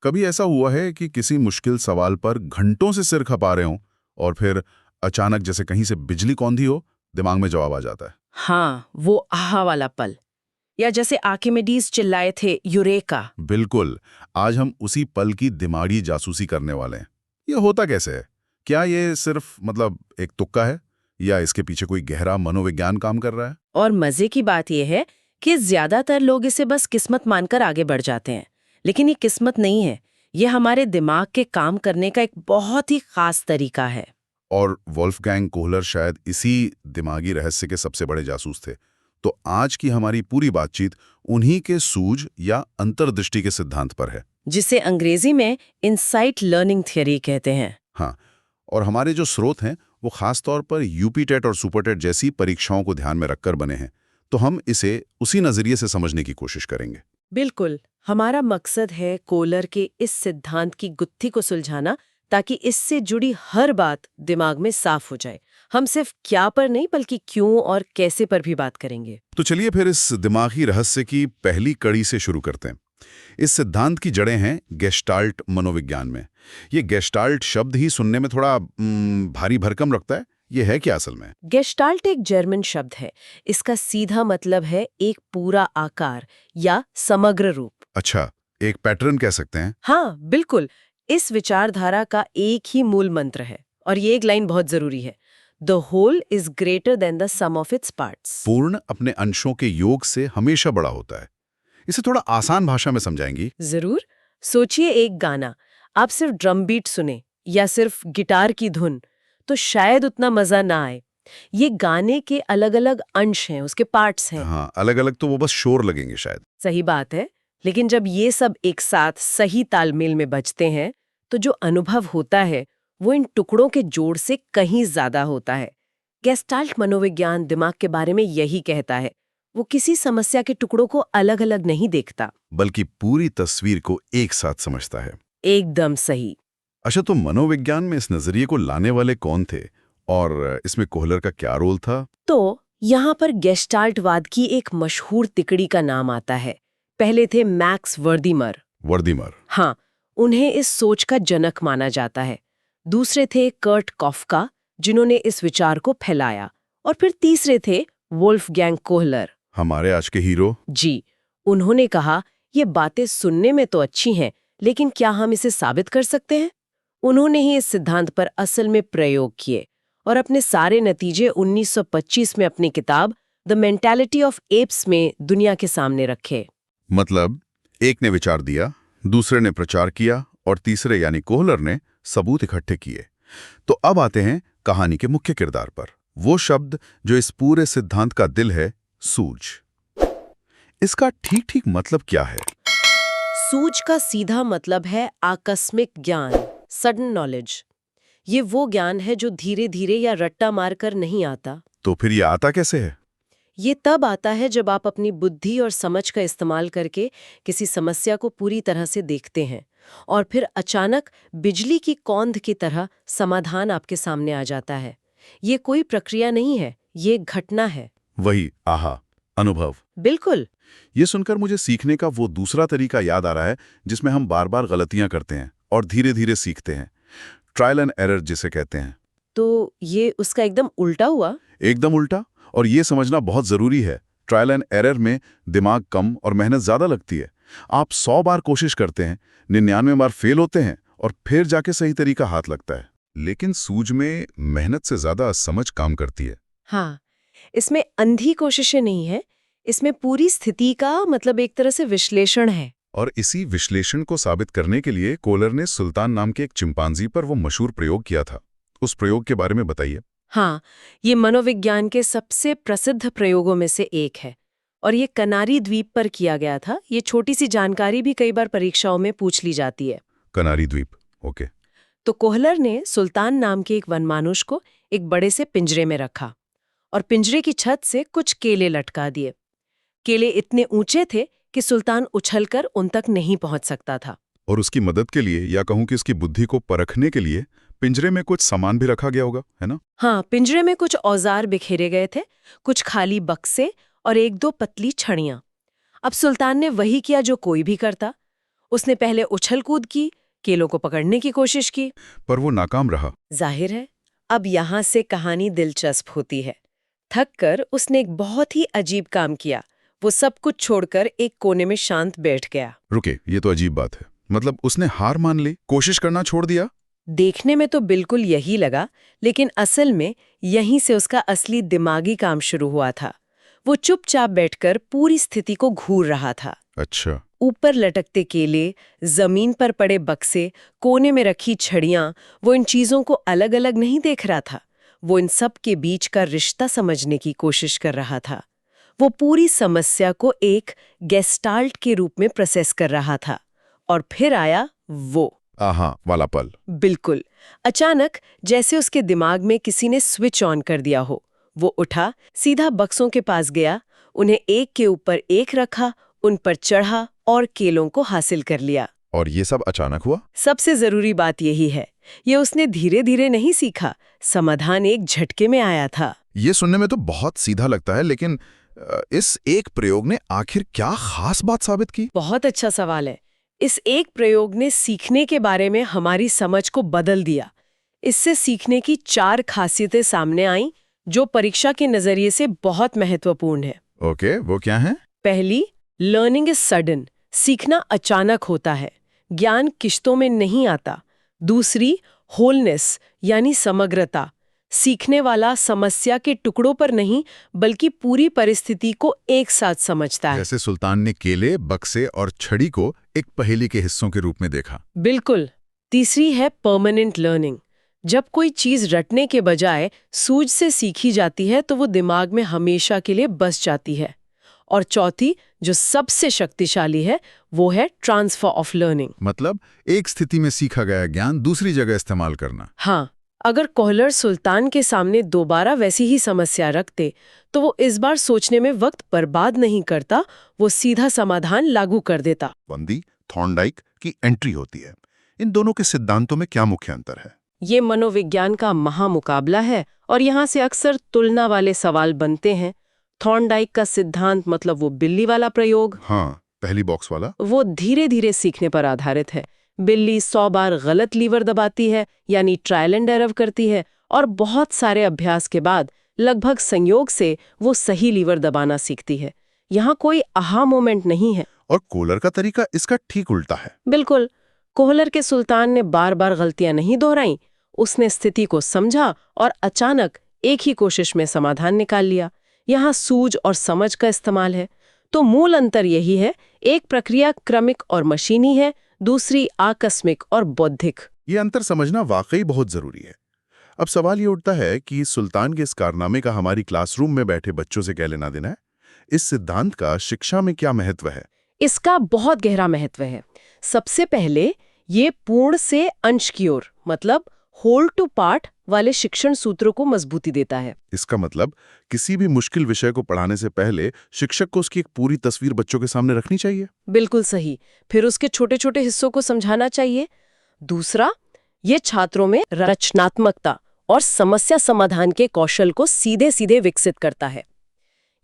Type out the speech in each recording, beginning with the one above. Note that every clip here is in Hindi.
कभी ऐसा हुआ है कि किसी मुश्किल सवाल पर घंटों से सिर खपा रहे हों और फिर अचानक जैसे कहीं से बिजली कौंधी हो, दिमाग में जवाब आ जाता है? हाँ, वो आहा वाला पल। या जैसे आर्किमिडीज चिल्लाए थे, यूरेका। बिल्कुल। आज हम उसी पल की दिमागी जासूसी करने वाले हैं। ये होता कैसे है? क्या ये सिर्फ एक तुक्का है या इसके पीछे कोई गहरा मनोविज्ञान काम कर रहा है? और मजे की बात यह है कि ज्यादातर लोग इसे बस किस्मत मानकर आगे बढ़ जाते हैं। लेकिन ये किस्मत नहीं है, ये हमारे दिमाग के काम करने का एक बहुत ही खास तरीका है। और वोल्फगैंग कोहलर शायद इसी दिमागी रहस्य के सबसे बड़े जासूस थे। तो आज की हमारी पूरी बातचीत उन्हीं के सूझ या अंतर्दृष्टि के सिद्धांत पर है। जिसे अंग्रेजी में इनसाइट लर्निंग थ्योरी कहते हैं। हाँ, और हमारे जो स्रोत हैं वो खास तौर पर यूपी टेट और सुपर टेट जैसी परीक्षाओं को ध्यान में रखकर बने हैं। तो हम इसे उसी नजरिए से समझने की कोशिश करेंगे। बिल्कुल, हमारा मकसद है कोहलर के इस सिद्धांत की गुत्थी को सुलझाना, ताकि इससे जुड़ी हर बात दिमाग में साफ हो जाए। हम सिर्फ क्या पर नहीं बल्कि क्यों और कैसे पर भी बात करेंगे। तो चलिए फिर इस दिमागी रहस्य की पहली कड़ी से शुरू करते हैं। इस सिद्धांत की जड़ें हैं गेस्टाल्ट मनोविज्ञान में। ये गेस्टाल्ट शब्द ही सुनने में थोड़ा भारी भरकम लगता है। ये है क्या असल में? गेस्टाल्ट एक जर्मन शब्द है। इसका सीधा मतलब है एक पूरा आकार या समग्र रूप। अच्छा, एक पैटर्न कह सकते हैं। हाँ, बिल्कुल। इस विचारधारा का एक ही मूल मंत्र है, और ये एक लाइन बहुत जरूरी है। The whole is greater than the sum of its parts. पूर्ण अपने अंशों के योग से हमेशा बड़ा होता है। इसे थोड़ा आसान भाषा में समझाएंगी? जरूर। सोचिए, एक गाना आप सिर्फ ड्रम बीट सुने या सिर्फ गिटार की धुन, तो शायद उतना मजा ना आए। ये गाने के अलग अलग अंश हैं, उसके पार्ट्स हैं। हाँ, अलग अलग तो वो बस शोर लगेंगे शायद। सही बात है। लेकिन जब ये सब एक साथ सही तालमेल में बजते हैं, तो जो अनुभव होता है वो इन टुकड़ों के जोड़ से कहीं ज्यादा होता है। गेस्टाल्ट मनोविज्ञान दिमाग के बारे में यही कहता है। वो किसी समस्या के टुकड़ों को अलग अलग नहीं देखता, बल्कि पूरी तस्वीर को एक साथ समझता है। एकदम सही। अच्छा, तो मनोविज्ञान में इस नजरिए को लाने वाले कौन थे और इसमें कोहलर का क्या रोल था? तो यहाँ पर गेस्टाल्टवाद की एक मशहूर तिकड़ी का नाम आता है। पहले थे मैक्स वर्दीमर। वर्दीमर। हाँ, उन्हें इस सोच का जनक माना जाता है। दूसरे थे कर्ट कॉफका, जिन्होंने इस विचार को फैलाया। और फिर तीसरे थे वोल्फगैंग कोहलर। हमारे आज के हीरो। जी, उन्होंने कहा, ये बातें सुनने में तो अच्छी हैं, लेकिन क्या हम इसे साबित कर सकते हैं? उन्होंने ही इस सिद्धांत पर असल में प्रयोग किए और अपने सारे नतीजे 1925 में अपनी किताब द मेंटालिटी ऑफ एप्स में दुनिया के सामने रखे। मतलब एक ने विचार दिया, दूसरे ने प्रचार किया और तीसरे यानी कोहलर ने सबूत इकट्ठे किए। तो अब आते हैं कहानी के मुख्य किरदार पर, वो शब्द जो इस पूरे सिद्धांत का दिल है, सूझ। इसका ठीक ठीक मतलब क्या है? सूझ का सीधा मतलब है आकस्मिक ज्ञान, सडन नॉलेज। ये वो ज्ञान है जो धीरे धीरे या रट्टा मारकर नहीं आता। तो फिर ये आता कैसे है? ये तब आता है जब आप अपनी बुद्धि और समझ का इस्तेमाल करके किसी समस्या को पूरी तरह से देखते हैं और फिर अचानक बिजली की कौंध की तरह समाधान आपके सामने आ जाता है। ये कोई प्रक्रिया नहीं है, ये एक घटना है। वही आहा अनुभव। बिल्कुल। ये सुनकर मुझे सीखने का वो दूसरा तरीका याद आ रहा है जिसमें हम बार बार गलतियां करते हैं और धीरे धीरे सीखते हैं। ट्रायल एंड एरर जिसे कहते हैं। तो ये उसका एकदम उल्टा हुआ? एकदम उल्टा। और ये समझना बहुत जरूरी है, ट्रायल एंड एरर में दिमाग कम और मेहनत ज्यादा लगती है। आप 100 बार कोशिश करते हैं, 99 बार फेल होते हैं और फिर जाके सही तरीका हाथ लगता है। लेकिन सूझ में मेहनत से ज्यादा समझ काम करती है। हाँ, इसमें अंधी कोशिशें नहीं है, इसमें पूरी स्थिति का मतलब एक तरह से विश्लेषण है। और इसी विश्लेषण को साबित करने के लिए कोहलर ने सुल्तान नाम के एक चिंपांजी पर वो मशहूर प्रयोग किया था। उस प्रयोग के बारे में बताइए। हाँ, ये मनोविज्ञान के सबसे प्रसिद्ध प्रयोगों में से एक है और ये कनारी द्वीप पर किया गया था। ये छोटी सी जानकारी भी कई बार परीक्षाओं में पूछ ली जाती है। कनारी द्वीप, ओके। तो कोहलर ने सुल्तान नाम के एक वनमानुष को एक बड़े से पिंजरे में रखा और पिंजरे की छत से कुछ केले लटका दिए। केले इतने ऊंचे थे कि सुल्तान उछलकर उन तक नहीं पहुंच सकता था। और उसकी मदद के लिए, या कहूं कि उसकी बुद्धि को परखने के लिए, पिंजरे में कुछ सामान भी रखा गया होगा, है ना? हाँ, पिंजरे में कुछ औजार बिखेरे गए थे, कुछ खाली बक्से और 1-2 पतली छड़ियां। अब सुल्तान ने वही किया जो कोई भी करता। उसने पहले उछल कूद की, केलों को पकड़ने की कोशिश की। पर वो नाकाम रहा। जाहिर है, अब यहाँ से कहानी दिलचस्प होती है। थक कर उसने एक बहुत ही अजीब काम किया। वो सब कुछ छोड़कर एक कोने में शांत बैठ गया। रुके, ये तो अजीब बात है। मतलब उसने हार मान ली, कोशिश करना छोड़ दिया? देखने में तो बिल्कुल यही लगा, लेकिन असल में यहीं से उसका असली दिमागी काम शुरू हुआ था। वो चुपचाप बैठकर पूरी स्थिति को घूर रहा था। अच्छा। ऊपर लटकते केले, जमीन पर पड़े बक्से, कोने में रखी छड़ियां, वो इन चीजों को अलग अलग नहीं देख रहा था। वो इन सब के बीच का रिश्ता समझने की कोशिश कर रहा था। वो पूरी समस्या को एक गेस्टाल्ट के रूप में प्रोसेस कर रहा था। और फिर आया वो आहा वाला पल। बिल्कुल अचानक, जैसे उसके दिमाग में किसी ने स्विच ऑन कर दिया हो। वो उठा, सीधा बक्सों के पास गया, उन्हें एक के ऊपर एक रखा, उन पर चढ़ा और केलों को हासिल कर लिया। और ये सब अचानक हुआ? सबसे जरूरी बात यही है, ये उसने धीरे धीरे नहीं सीखा। समाधान एक झटके में आया था। ये सुनने में तो बहुत सीधा लगता है, लेकिन इस एक प्रयोग ने आखिर क्या खास बात साबित की? बहुत अच्छा सवाल है। इस एक प्रयोग ने सीखने के बारे में हमारी समझ को बदल दिया। इससे सीखने की 4 खासियतें सामने आईं, जो परीक्षा के नजरिए से बहुत महत्वपूर्ण है। ओके, वो क्या है? पहली, लर्निंग इज सडन, सीखना अचानक होता है, ज्ञान किश्तों में नहीं आता। दूसरी, होलनेस यानी समग्रता, सीखने वाला समस्या के टुकड़ों पर नहीं बल्कि पूरी परिस्थिति को एक साथ समझता है। जैसे सुल्तान ने केले, बक्से और छड़ी को एक पहेली के हिस्सों के रूप में देखा। बिल्कुल। तीसरी है परमानेंट लर्निंग, जब कोई चीज रटने के बजाय सूझ से सीखी जाती है तो वो दिमाग में हमेशा के लिए बस जाती है। और चौथी, जो सबसे शक्तिशाली है, वो है ट्रांसफर ऑफ लर्निंग। मतलब एक स्थिति में सीखा गया ज्ञान दूसरी जगह इस्तेमाल करना। हाँ, अगर कोहलर सुल्तान के सामने दोबारा वैसी ही समस्या रखते तो वो इस बार सोचने में वक्त बर्बाद नहीं करता, वो सीधा समाधान लागू कर देता। बंदी थॉर्नडाइक की एंट्री होती है। इन दोनों के सिद्धांतों में क्या मुख्य अंतर है? ये मनोविज्ञान का महामुकाबला है और यहाँ से अक्सर तुलना वाले सवाल बनते हैं। थॉर्नडाइक का सिद्धांत, मतलब वो बिल्ली वाला प्रयोग, हाँ, पहली बॉक्स वाला, वो धीरे धीरे सीखने पर आधारित है। बिल्ली 100 बार गलत लीवर दबाती है, यानी ट्रायल एंड एरर करती है, और बहुत सारे अभ्यास के बाद लगभग संयोग से वो सही लीवर दबाना सीखती है। यहाँ कोई आहा मोमेंट नहीं है। और कोहलर का तरीका इसका ठीक उल्टा है। बिल्कुल। कोहलर के सुल्तान ने बार बार गलतियां नहीं दोहराई, उसने स्थिति को समझा और अचानक एक ही कोशिश में समाधान निकाल लिया। यहाँ सूझ और समझ का इस्तेमाल है। तो मूल अंतर यही है, एक प्रक्रिया क्रमिक और मशीनी है, दूसरी आकस्मिक और बौद्धिक। ये अंतर समझना वाकई बहुत जरूरी है। अब सवाल ये उठता है कि सुल्तान के इस कारनामे का हमारी क्लासरूम में बैठे बच्चों से क्या लेना देना है? इस सिद्धांत का शिक्षा में क्या महत्व है? इसका बहुत गहरा महत्व है। सबसे पहले, ये पूर्ण से अंश की ओर, मतलब होल टू पार्ट वाले शिक्षण सूत्रों को मजबूती देता है। इसका मतलब किसी भी मुश्किल विषय को पढ़ाने से पहले शिक्षक को उसकी एक पूरी तस्वीर बच्चों के सामने रखनी चाहिए। बिल्कुल सही। फिर उसके छोटे छोटे हिस्सों को समझाना चाहिए। दूसरा, ये छात्रों में रचनात्मकता और समस्या समाधान के कौशल को सीधे सीधे विकसित करता है।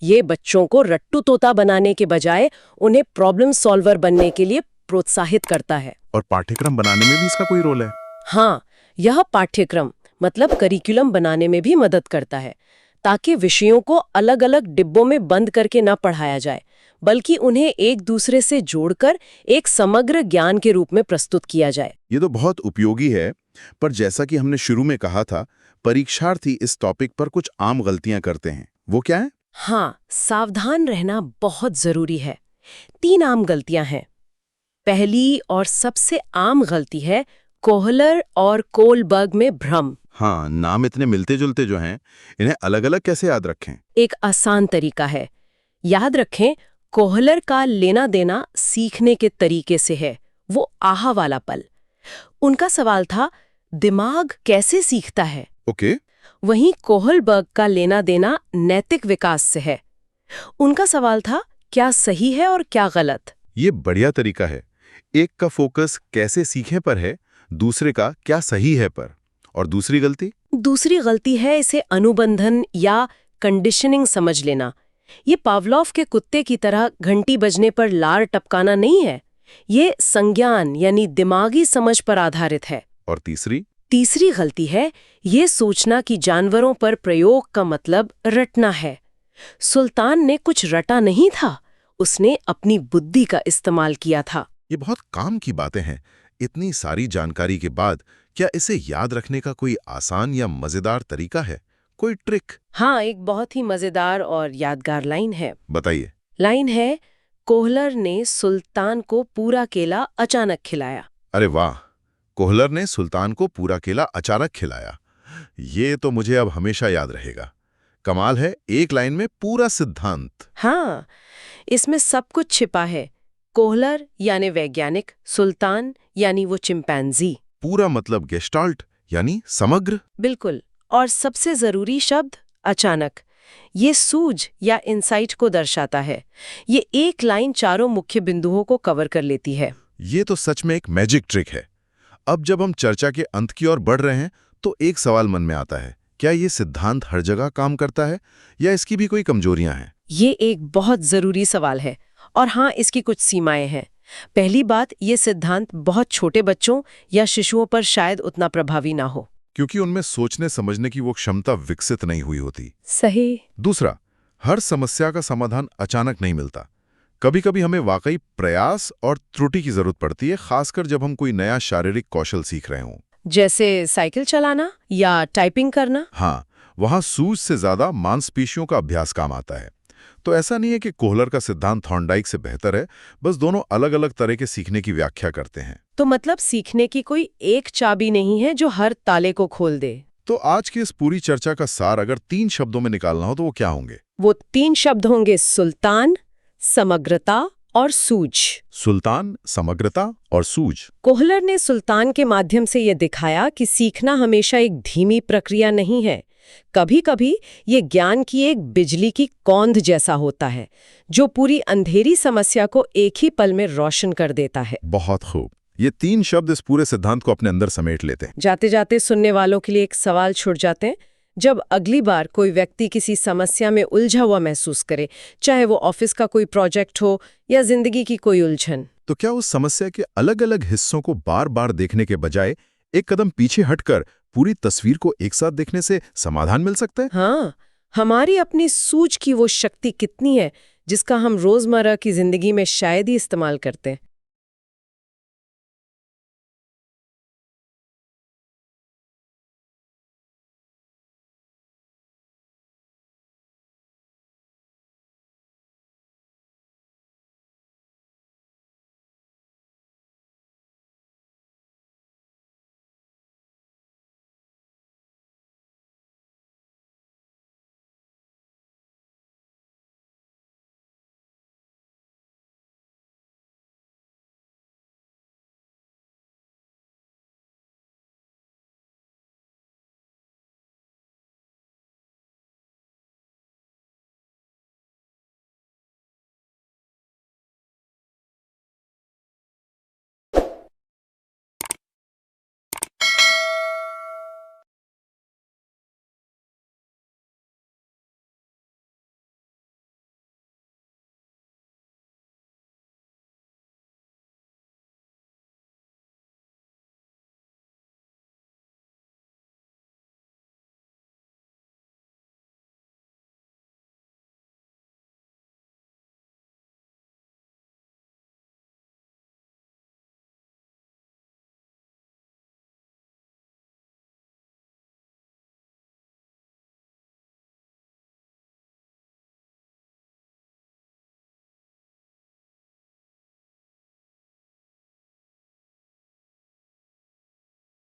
ये बच्चों को रट्टू तोता बनाने के बजाय उन्हें प्रॉब्लम सॉल्वर बनने के लिए प्रोत्साहित करता है। और पाठ्यक्रम बनाने में भी इसका कोई रोल है? हाँ, यह पाठ्यक्रम मतलब करिकुलम बनाने में भी मदद करता है, ताकि विषयों को अलग अलग डिब्बों में बंद करके न पढ़ाया जाए, बल्कि उन्हें एक दूसरे से जोड़कर एक समग्र ज्ञान के रूप में प्रस्तुत किया जाए। ये तो बहुत उपयोगी है, पर जैसा कि हमने शुरू में कहा था, परीक्षार्थी इस टॉपिक पर कुछ आम गलतियां करते हैं। वो क्या है? हाँ, सावधान रहना बहुत जरूरी है। 3 आम गलतियां हैं। पहली और सबसे आम गलती है कोहलर और कोलबर्ग में भ्रम। हाँ, नाम इतने मिलते जुलते जो हैं, इन्हें अलग अलग कैसे याद रखें? एक आसान तरीका है। याद रखें, कोहलर का लेना देना सीखने के तरीके से है, वो आहा वाला पल। उनका सवाल था, दिमाग कैसे सीखता है? ओके। वहीं कोहलबर्ग का लेना देना नैतिक विकास से है। उनका सवाल था, क्या सही है और क्या गलत? ये बढ़िया तरीका है। एक का फोकस कैसे सीखें पर है, दूसरे का क्या सही है पर। और दूसरी गलती? दूसरी गलती है इसे अनुबंधन या कंडीशनिंग समझ लेना। ये पावलोव के कुत्ते की तरह घंटी बजने पर लार टपकाना नहीं है। ये संज्ञान यानी दिमागी समझ पर आधारित है। और तीसरी गलती है ये सोचना कि जानवरों पर प्रयोग का मतलब रटना है। सुल्तान ने कुछ रटा नहीं था, उसने अपनी बुद्धि का इस्तेमाल किया था। ये बहुत काम की बातें हैं। इतनी सारी जानकारी के बाद क्या इसे याद रखने का कोई आसान या मजेदार तरीका है, कोई ट्रिक? हाँ, एक बहुत ही मजेदार और यादगार लाइन है। बताइए। लाइन है, कोहलर ने सुल्तान को पूरा केला अचानक खिलाया। अरे वाह, कोहलर ने सुल्तान को पूरा केला अचानक खिलाया। ये तो मुझे अब हमेशा याद रहेगा। कमाल है, एक लाइन में पूरा सिद्धांत। हाँ, इसमें सब कुछ छिपा है। कोहलर यानी वैज्ञानिक, सुल्तान यानी वो चिंपैंजी। पूरा मतलब गेस्टाल्ट यानी समग्र। बिल्कुल। और सबसे जरूरी शब्द अचानक, ये सूझ या इंसाइट को दर्शाता है। ये एक लाइन चारों मुख्य बिंदुओं को कवर कर लेती है। ये तो सच में एक मैजिक ट्रिक है। अब जब हम चर्चा के अंत की ओर बढ़ रहे हैं तो एक सवाल मन में आता है, क्या ये सिद्धांत हर जगह काम करता है या इसकी भी कोई कमजोरियां हैं? ये एक बहुत जरूरी सवाल है और हाँ, इसकी कुछ सीमाएं हैं। पहली बात, ये सिद्धांत बहुत छोटे बच्चों या शिशुओं पर शायद उतना प्रभावी ना हो, क्योंकि उनमें सोचने समझने की वो क्षमता विकसित नहीं हुई होती। सही। दूसरा, हर समस्या का समाधान अचानक नहीं मिलता। कभी कभी हमें वाकई प्रयास और त्रुटि की जरूरत पड़ती है, खासकर जब हम कोई नया शारीरिक कौशल सीख रहे हों। जैसे साइकिल चलाना या टाइपिंग करना। हाँ, वहां सूझ से ज्यादा मांसपेशियों का अभ्यास काम आता है। तो ऐसा नहीं है कि कोहलर का सिद्धांत थॉर्नडाइक से बेहतर है, बस दोनों अलग अलग तरह के सीखने की व्याख्या करते हैं। तो मतलब सीखने की कोई एक चाबी नहीं है जो हर ताले को खोल दे। तो आज की इस पूरी चर्चा का सार अगर 3 शब्दों में निकालना हो तो वो क्या होंगे? वो 3 शब्द होंगे, सुल्तान, समग्रता और सूझ। सुल्तान, समग्रता और सूझ। कोहलर ने सुल्तान के माध्यम से ये दिखाया कि सीखना हमेशा एक धीमी प्रक्रिया नहीं है। कभी-कभी ये ज्ञान की एक बिजली की कौंध जैसा होता है, जो पूरी अंधेरी समस्या को एक ही पल में रोशन कर देता है। बहुत खूब। ये 3 शब्द इस पूरे सिद्धांत को अपने अंदर समेट लेते हैं। जाते जाते सुनने वालों के लिए एक सवाल छूट जाते हैं। जब अगली बार कोई व्यक्ति किसी समस्या में उलझा हुआ महसूस करे, चाहे वो ऑफिस का कोई प्रोजेक्ट हो या जिंदगी की कोई उलझन, तो क्या उस समस्या के अलग-अलग हिस्सों को बार-बार देखने के बजाय एक कदम पीछे हटकर पूरी तस्वीर को एक साथ देखने से समाधान मिल सकता है? हाँ, हमारी अपनी सूझ की वो शक्ति कितनी है जिसका हम रोजमर्रा की जिंदगी में शायद ही इस्तेमाल करते हैं।